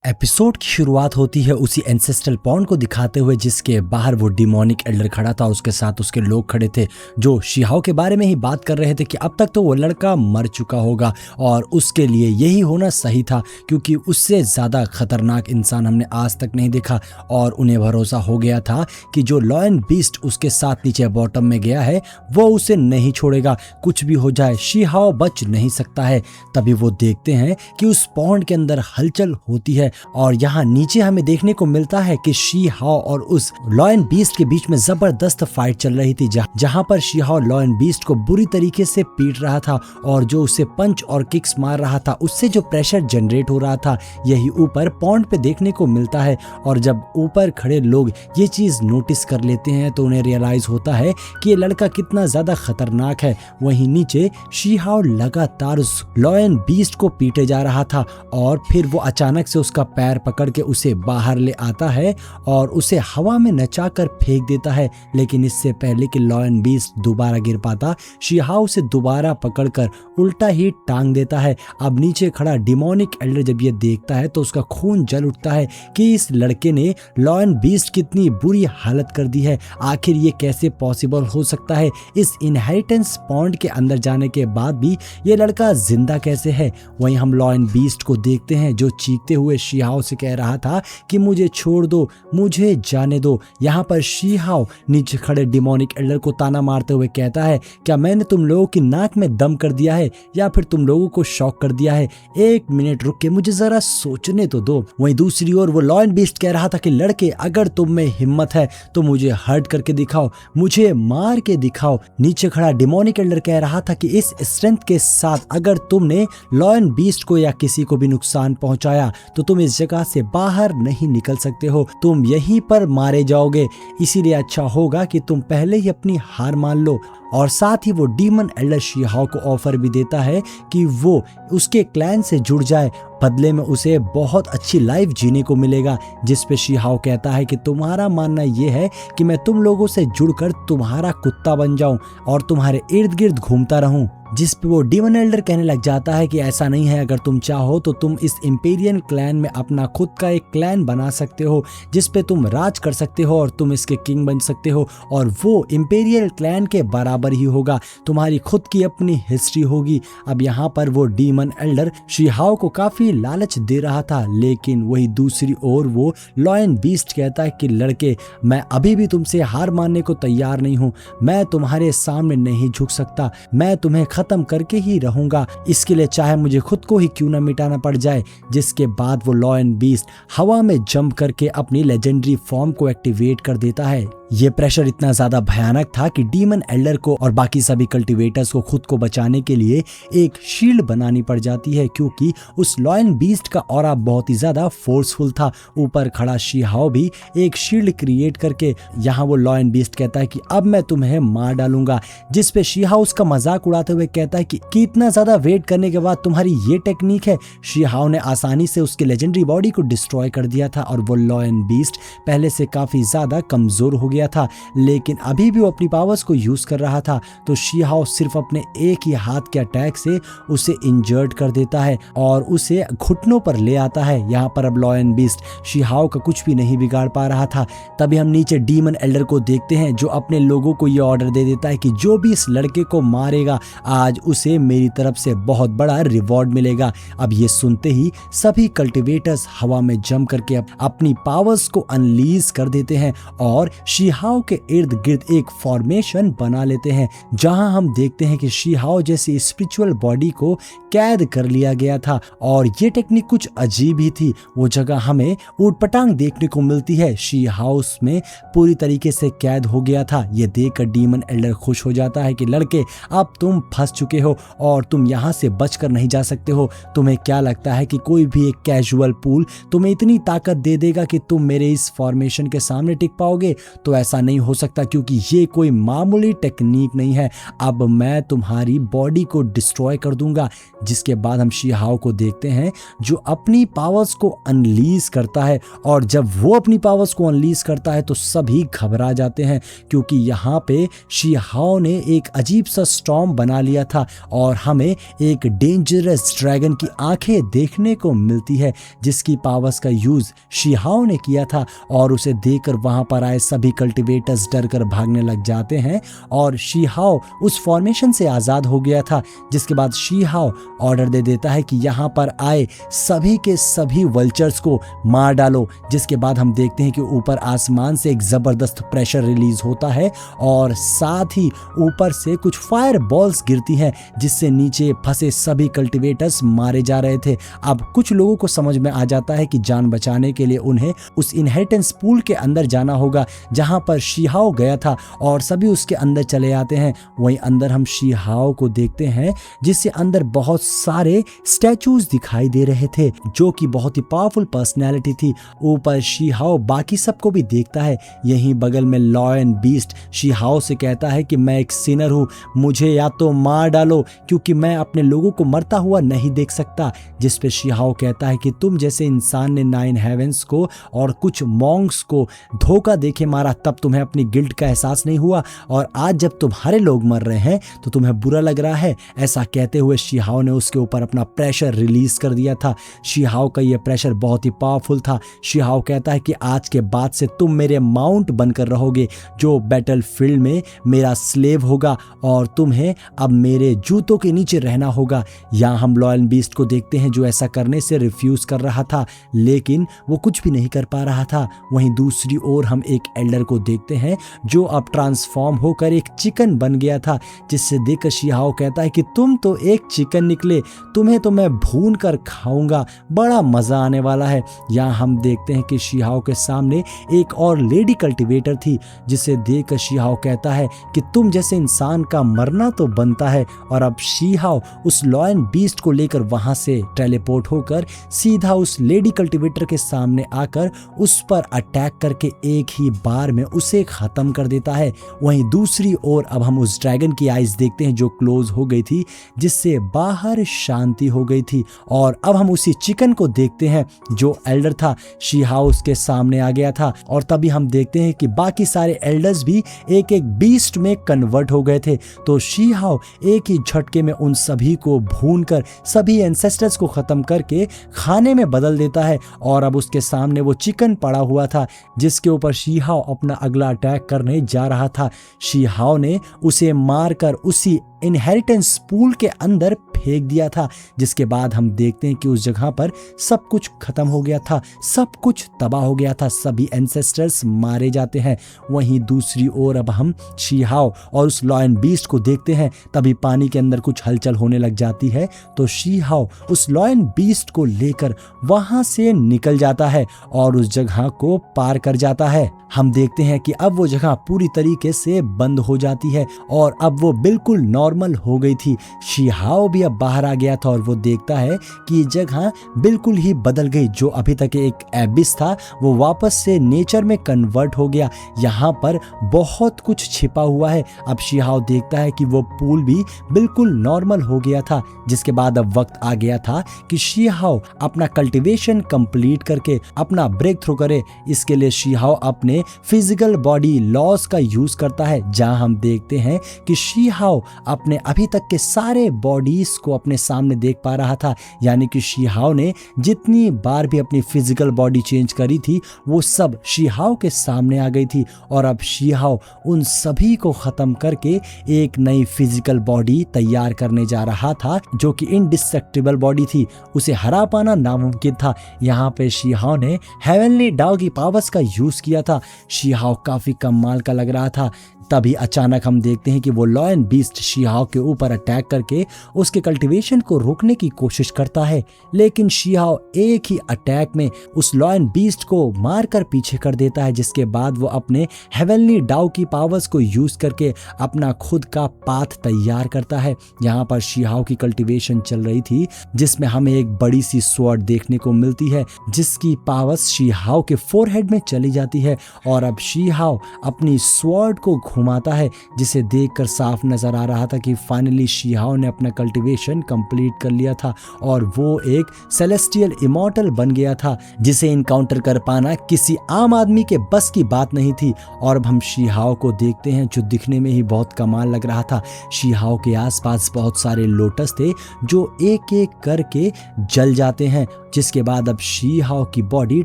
Episode की शुरुआत होती है उसी एंसेस्ट्रल पॉन्ड को दिखाते हुए जिसके बाहर वो डिमोनिक एल्डर खड़ा था। उसके साथ उसके लोग खड़े थे जो शिहाओ के बारे में ही बात कर रहे थे कि अब तक तो वो लड़का मर चुका होगा और उसके लिए यही होना सही था क्योंकि उससे ज़्यादा खतरनाक इंसान हमने आज तक नहीं देखा। और उन्हें भरोसा हो गया था कि जो लॉयन बीस्ट उसके साथ नीचे बॉटम में गया है वो उसे नहीं छोड़ेगा, कुछ भी हो जाए शिहाओ बच नहीं सकता है। तभी वो देखते हैं कि उस पॉन्ड के अंदर हलचल होती है और यहाँ नीचे हमें देखने को मिलता है कि शिहाओ और उस लॉयन बीस्ट के बीच में जबरदस्त फाइट चल रही थी जहाँ पर शिहाओ लॉयन बीस्ट को बुरी तरीके से पीट रहा था और जो उसे पंच और किक्स मार रहा था उससे जो प्रेशर जनरेट हो रहा था यही ऊपर पॉन्ड पे देखने को मिलता है। और जब ऊपर खड़े लोग ये चीज नोटिस कर लेते हैं तो उन्हें रियलाइज होता है कि ये लड़का कितना ज्यादा खतरनाक है। वहीं नीचे शिहाओ लगातार उस लॉयन बीस्ट को पीटे जा रहा था और फिर वो अचानक से उसका पैर पकड़ के उसे बाहर ले आता है और उसे हवा में नचाकर फेंक देता है। लेकिन इससे पहले कि लॉयन बीस्ट दोबारा गिर पाता शिहाओ उसे दोबारा पकड़कर उल्टा ही टांग देता है। अब नीचे खड़ा डिमोनिक एल्डर जब ये देखता है तो उसका खून जल उठता है कि इस लड़के ने लॉयन बीस्ट कितनी बुरी हालत कर दी है, आखिर ये कैसे पॉसिबल हो सकता है। इस इनहेरिटेंस पॉन्ड के अंदर जाने के बाद भी ये लड़का जिंदा कैसे है। वहीं हम लॉयन बीस्ट को देखते हैं जो चीखते हुए शिहाओ से कह रहा था कि मुझे छोड़ दो, मुझे जाने दो। यहाँ पर शिहाओ नीचे खड़े डिमोनिक एल्डर को ताना मारते हुए कहता है, क्या मैंने तुम लोगों की नाक में दम कर दिया है या फिर तुम लोगों को शॉक कर दिया है? एक मिनट रुक के मुझे जरा सोचने तो दो। वहीं दूसरी ओर वो लॉयन बीस्ट कह रहा था कि लड़के अगर तुम में हिम्मत है तो मुझे हर्ट करके दिखाओ, मुझे मार के दिखाओ। नीचे खड़ा डिमोनिक एल्डर कह रहा था कि इस स्ट्रेंथ के साथ अगर तुमने लॉयन बीस्ट को या किसी को भी नुकसान पहुंचाया तो तुम इस जगह से बाहर नहीं निकल सकते हो, तुम यहीं पर मारे जाओगे। इसीलिए अच्छा होगा कि तुम पहले ही अपनी हार मान लो। और साथ ही वो डीमन एल्डर शिहाओ को ऑफर भी देता है कि वो उसके क्लैन से जुड़ जाए, बदले में उसे बहुत अच्छी लाइफ जीने को मिलेगा। जिस पे शिहाओ कहता है कि तुम्हारा मानना ये है कि मैं तुम लोगों से जुड़कर तुम्हारा कुत्ता बन जाऊं और तुम्हारे इर्द गिर्द घूमता रहूं। जिस पे वो डीमन एल्डर कहने लग जाता है कि ऐसा नहीं है, अगर तुम चाहो तो तुम इस इंपेरियल क्लैन में अपना खुद का एक क्लैन बना सकते हो जिस पे तुम राज कर सकते हो और तुम इसके किंग बन सकते हो और वो इंपेरियल क्लैन के बराबर ही होगा, तुम्हारी खुद की अपनी हिस्ट्री होगी। अब यहाँ पर वो डीमन एल्डर शिहाओ को काफी लालच दे रहा था, लेकिन वही दूसरी ओर वो लॉयन बीस्ट कहता है कि लड़के मैं अभी भी तुमसे हार मानने को तैयार नहीं हूँ, मैं तुम्हारे सामने नहीं झुक सकता, मैं तुम्हें खत्म करके ही रहूंगा, इसके लिए चाहे मुझे खुद को ही क्यों ना मिटाना पड़ जाए। जिसके बाद वो लॉयन बीस्ट हवा में जंप करके अपनी लेजेंडरी फॉर्म को एक्टिवेट कर देता है। ये प्रेशर इतना ज्यादा भयानक था कि डीमन एल्डर को और बाकी सभी कल्टिवेटर्स को खुद को बचाने के लिए एक शील्ड बनानी पड़ जाती है क्योंकि उस लॉयन बीस्ट का ऑरा बहुत ही ज्यादा फोर्सफुल था। ऊपर खड़ा शिहाओ भी एक शील्ड क्रिएट करके यहाँ वो लॉयन बीस्ट कहता है कि अब मैं तुम्हें मार डालूंगा। जिस पे शिहाओ उसका मजाक उड़ाते हुए कहता है कि इतना ज्यादा वेट करने के बाद तुम्हारी ये टेक्निक है। शिहाओ ने आसानी से उसकी लेजेंडरी बॉडी को डिस्ट्रॉय कर दिया था और वो लॉयन बीस्ट पहले से काफी ज्यादा कमजोर हो गया था, लेकिन अभी भी वो अपनी पावर्स को यूज कर रहा था। तो शिहाओ सिर्फ अपने एक ही हाथ के अटैक से उसे इंजर्ड कर देता है और उसे घुटनों पर ले आता है। यहाँ पर अब लॉयन बीस्ट शिहाओ का कुछ भी नहीं बिगाड़ पा रहा था। तभी हम नीचे डीमन एल्डर को देखते हैं जो अपने लोगों को ये ऑर्डर दे देता है कि जो भी इस लड़के को मारेगा आज उसे मेरी तरफ से बहुत बड़ा रिवॉर्ड मिलेगा। अब ये सुनते ही सभी कल्टिवेटर्स हवा में जंप करके अपनी पावर्स को अनलीज कर देते हैं और शिहाओ के इर्द गिर्द एक फॉर्मेशन बना लेते हैं जहां हम देखते हैं कि शिहाओ जैसी स्पिरिचुअल बॉडी को कैद कर लिया गया था। और ये टेक्निक कुछ अजीब ही थी। वो जगह हमें ऊटपटांग देखने को मिलती है, शिहाओ में पूरी तरीके से कैद हो गया था। ये देखकर डीमन एल्डर खुश हो जाता है कि लड़के अब तुम फंस चुके हो और तुम यहाँ से बचकर नहीं जा सकते हो। तुम्हें क्या लगता है कि कोई भी एक कैजुअल पूल तुम्हें इतनी ताकत दे देगा कि तुम मेरे इस फॉर्मेशन के सामने टिक पाओगे? तो ऐसा नहीं हो सकता क्योंकि ये कोई मामूली टेक्निक नहीं है, अब मैं तुम्हारी बॉडी को डिस्ट्रॉय कर दूंगा। जिसके बाद हम शी हाओ को देखते हैं जो अपनी पावर्स को अनलीज करता है, और जब वो अपनी पावर्स को अनलीज करता है तो सभी घबरा जाते हैं क्योंकि यहाँ पे शी हाओ ने एक अजीब सा स्टॉर्म बना लिया था और हमें एक डेंजरस ड्रैगन की आंखें देखने को मिलती है जिसकी पावर्स का यूज शी हाओ ने किया था, और उसे देखकर वहां पर आए सभी कल्टिवेटर्स डर कर भागने लग जाते हैं और शी हाओ उस फॉर्मेशन से आजाद हो गया था। जिसके बाद शी हाओ ऑर्डर दे देता है कि यहाँ पर आए सभी के सभी वल्चर्स को मार डालो। जिसके बाद हम देखते हैं कि ऊपर आसमान से एक जबरदस्त प्रेशर रिलीज होता है और साथ ही ऊपर से कुछ फायर बॉल्स गिरती हैं जिससे नीचे फंसे सभी कल्टिवेटर्स मारे जा रहे थे। अब कुछ लोगों को समझ में आ जाता है कि जान बचाने के लिए उन्हें उस इनहेरिटेंस पूल के अंदर जाना होगा जहां पर शी हाओ गया था, और सभी उसके अंदर चले आते हैं। वहीं अंदर हम शी हाओ को देखते हैं जिससे अंदर बहुत सारे स्टैचूज दिखाई दे रहे थे जो कि बहुत ही पावरफुल पर्सनैलिटी थी। ऊपर शी हाओ बाकी सबको भी देखता है। यहीं बगल में लॉयन बीस्ट शी हाओ से कहता है कि मैं एक सिनर हूँ, मुझे या तो मार डालो क्योंकि मैं अपने लोगों को मरता हुआ नहीं देख सकता। जिस पे शी हाओ कहता है कि तुम जैसे इंसान ने 9 हेवेंस को और कुछ मॉन्क्स को धोखा देके मारा तब तुम्हें अपनी गिल्ट का एहसास नहीं हुआ, और आज जब तुम्हारे लोग मर रहे हैं तो तुम्हें बुरा लग रहा है। ऐसा कहते हुए शी हाओ ने उसके ऊपर अपना प्रेशर रिलीज कर दिया था। शी हाओ का यह प्रेशर बहुत ही पावरफुल था। शी हाओ कहता है कि आज के बाद से तुम मेरे माउंट बनकर रहोगे जो बैटल फील्ड में मेरा स्लेव होगा, और तुम्हें अब मेरे जूतों के नीचे रहना होगा। यहाँ हम लॉयल बीस्ट को देखते हैं जो ऐसा करने से रिफ्यूज कर रहा था लेकिन वो कुछ भी नहीं कर पा रहा था। वहीं दूसरी ओर हम एक एल्डर को देखते हैं जो अब ट्रांसफॉर्म होकर एक चिकन बन गया था, जिससे देखकर शी हाओ कहता है कि तुम तो एक चिकन निकले, तुम्हें तो मैं भून कर खाऊंगा, बड़ा मजा आने वाला है। यहाँ हम देखते हैं कि शी हाओ के सामने एक और लेडी कल्टिवेटर थी जिसे देखकर शी हाओ कहता है कि तुम जैसे इंसान का मरना तो बनता है। और अब शी हाओ उस लॉयन बीस्ट को लेकर वहां से टेलीपोर्ट होकर सीधा उस लेडी कल्टिवेटर के सामने आकर उस पर अटैक करके एक ही बार में उसे खत्म कर देता है। वहीं दूसरी ओर अब हम उस ड्रैगन की आइज देखते हैं जो क्लोज हो गई थी जिससे बाहर शांति हो गई थी, और अब हम उसी चिकन को देखते हैं जो एल्डर था। शी हाओ उसके सामने आ गया था और तभी हम देखते हैं कि बाकी सारे एल्डर्स भी एक एक बीस्ट में कन्वर्ट हो गए थे। तो शी हाओ एक ही झटके में उन सभी को भूनकर सभी एंसेस्टर्स को खत्म करके खाने में बदल देता है, और अब उसके सामने वो चिकन पड़ा हुआ था जिसके ऊपर शी हाओ अपना अगला अटैक करने जा रहा था। शी हाओ ने उसे मारकर उसी इनहेरिटेंस पूल के अंदर फेंक दिया था। जिसके बाद हम देखते हैं कि उस जगह पर सब कुछ खत्म हो गया था, सब कुछ तबाह हो गया था, सभी एंसेस्टर्स मारे जाते हैं। वहीं दूसरी ओर अब हम शी हाओ और उस लॉयन बीस्ट को देखते हैं। तभी पानी के अंदर कुछ हलचल होने लग जाती है तो शी हाओ उस लॉयन बीस्ट को लेकर वहां से निकल जाता है और उस जगह को पार कर जाता है। हम देखते हैं कि अब वो जगह पूरी तरीके से बंद हो जाती है और अब वो बिल्कुल नॉर्मल हो गई थी। शी हाओ भी अब बाहर आ गया था और वो देखता है कि ये जगह बिल्कुल ही बदल गई। जो अभी तक एक एबिस था वो वापस से नेचर में कन्वर्ट हो गया। यहाँ पर बहुत कुछ छिपा हुआ है। अब शी हाओ देखता है कि वो पूल भी बिल्कुल नॉर्मल हो गया था। जिसके बाद अब वक्त आ गया था कि शी हाओ अपना कल्टीवेशन कंप्लीट करके अपना ब्रेक थ्रू करे। इसके लिए शी हाओ अपने फिजिकल बॉडी लॉस का यूज करता है, जहां हम देखते हैं कि शी हाओ अपने अभी तक के सारे बॉडीज को अपने सामने देख पा रहा था। यानी कि शी हाओ ने जितनी बार भी अपनी फिजिकल बॉडी चेंज करी थी वो सब शी हाओ के सामने आ गई थी, और अब शी हाओ उन सभी को खत्म करके एक नई फिजिकल बॉडी तैयार करने जा रहा था जो कि इनडिस्ट्रक्टिबल बॉडी थी। उसे हरा पाना नामुमकिन था। यहाँ पे शी हाओ ने हेवनली डाओ की पावर्स का यूज किया था। शी हाओ काफी कमाल का लग रहा था। तभी अचानक हम देखते हैं कि वो लॉयन बीस्ट शीहाओ के ऊपर अटैक करके उसके कल्टीवेशन को रोकने की कोशिश करता है, लेकिन शीहाओ एक ही अटैक में उस लॉयन बीस्ट को मारकर पीछे कर देता है, जिसके बाद वो अपने हेवनली डाउ की पावर्स को यूज करके अपना खुद का पाथ तैयार करता है। यहाँ पर शीहाओ की कल्टीवेशन चल रही थी, जिसमें हमें एक बड़ी सी स्वॉर्ड देखने को मिलती है जिसकी पावर्स शीहाओ के फोरहेड में चली जाती है। और अब शीहाओ अपनी स्वॉर्ड को घुमाता है, जिसे देखकर साफ नजर आ रहा था कि फाइनली शीहाओ ने अपना कल्टीवेशन कंप्लीट कर लिया था और वो एक सेलेस्टियल इमॉर्टल बन गया था, जिसे इनकाउंटर कर पाना किसी आम आदमी के बस की बात नहीं थी। और अब हम शीहाओ को देखते हैं जो दिखने में ही बहुत कमाल लग रहा था। शीहाओ के आसपास बहुत सारे लोटस थे जो एक एक करके जल जाते हैं, जिसके बाद अब शीहाओ की बॉडी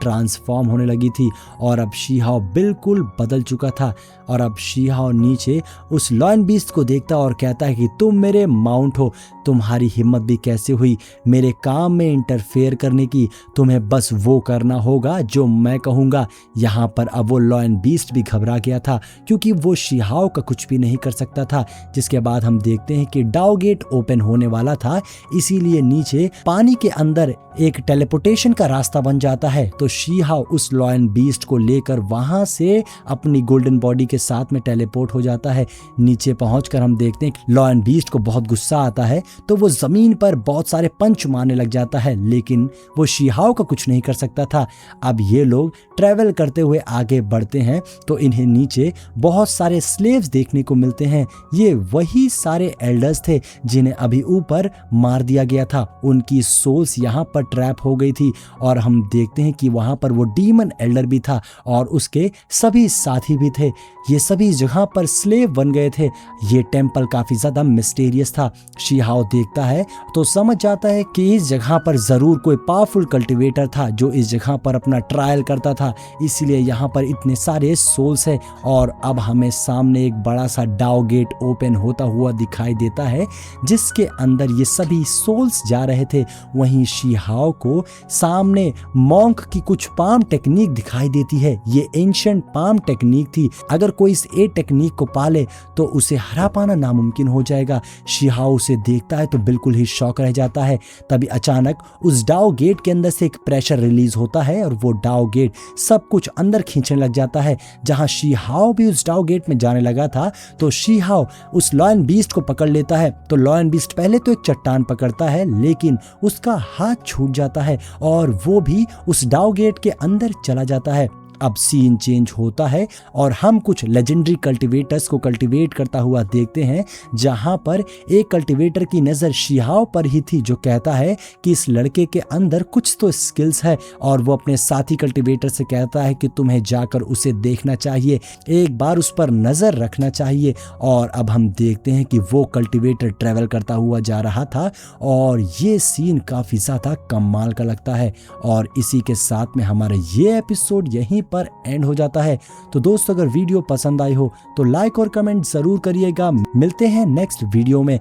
ट्रांसफॉर्म होने लगी थी और अब शीहाओ बिल्कुल बदल चुका था। और अब शीहाओ नीचे उस लॉयन बीस्ट को देखता और कहता है कि तुम मेरे माउंट हो, तुम्हारी हिम्मत भी कैसे हुई मेरे काम में इंटरफेयर करने की, तुम्हें बस वो करना होगा जो मैं कहूँगा। यहाँ पर अब वो लॉयन बीस्ट भी घबरा गया था क्योंकि वो शीहाओ का कुछ भी नहीं कर सकता था। जिसके बाद हम देखते हैं कि डाउ गेट ओपन होने वाला था, इसीलिए नीचे पानी के अंदर एक टेलीपोर्टेशन का रास्ता बन जाता है। तो शीहाओ उस लॉयन बीस्ट को लेकर वहां से अपनी गोल्डन बॉडी के साथ में टेलीपोर्ट हो जाता है। नीचे पहुंचकर हम देखते हैं कि लॉयन बीस्ट को बहुत गुस्सा आता है, तो वो जमीन पर बहुत सारे पंच मारने लग जाता है, लेकिन वो शीहाओ का कुछ नहीं कर सकता था। अब ये लोग ट्रेवल करते हुए आगे बढ़ते हैं तो इन्हें नीचे बहुत सारे स्लेव्स देखने को मिलते हैं। ये वही सारे एल्डर्स थे जिन्हें अभी ऊपर मार दिया गया था। उनकी सोल्स यहाँ पर ट्रैप हो गई थी और हम देखते हैं कि वहां पर वो डीमन एल्डर भी था और उसके सभी साथी भी थे। ये सभी जगह पर स्लेव बन गए थे। ये टेम्पल काफी ज्यादा मिस्टीरियस था। शीहाओ देखता है तो समझ जाता है कि इस जगह पर जरूर कोई पावरफुल कल्टीवेटर था जो इस जगह पर अपना ट्रायल करता था, इसीलिए यहाँ पर इतने सारे सोल्स है। और अब हमें सामने एक बड़ा सा डाउ गेट ओपन होता हुआ दिखाई देता है जिसके अंदर ये सभी सोल्स जा रहे थे। वहीं शीहाओ को सामने मॉन्क की कुछ पाम टेक्निक दिखाई देती है। ये एंशिएंट पाम टेक्निक थी, अगर कोई इस ए टेक्निक को पाले तो उसे हरा पाना नामुमकिन हो जाएगा। शीहाओ उसे देखता है तो बिल्कुल ही शॉक रह जाता है। तभी अचानक उस डाउ गेट के अंदर से एक प्रेशर रिलीज होता है और वो डाउ गेट सब कुछ अंदर खींचने लग जाता है। जहां शीहाओ भी उस डाउ गेट में जाने लगा था तो शीहाओ उस लॉयन बीस्ट को पकड़ लेता है। तो लॉयन बीस्ट पहले तो एक चट्टान पकड़ता है, लेकिन उसका हाथ छूट जाता है और वो भी उस डाउ गेट के अंदर चला जाता है। अब सीन चेंज होता है और हम कुछ लेजेंडरी कल्टीवेटर्स को कल्टीवेट करता हुआ देखते हैं, जहां पर एक कल्टीवेटर की नज़र शीहाओ पर ही थी जो कहता है कि इस लड़के के अंदर कुछ तो स्किल्स है। और वो अपने साथी कल्टीवेटर से कहता है कि तुम्हें जाकर उसे देखना चाहिए, एक बार उस पर नज़र रखना चाहिए। और अब हम देखते हैं कि वो कल्टीवेटर ट्रेवल करता हुआ जा रहा था और ये सीन काफ़ी ज़्यादा कमाल का लगता है। और इसी के साथ में हमारा ये एपिसोड यहीं पर एंड हो जाता है। तो दोस्तों अगर वीडियो पसंद आई हो तो लाइक और कमेंट जरूर करिएगा। मिलते हैं नेक्स्ट वीडियो में।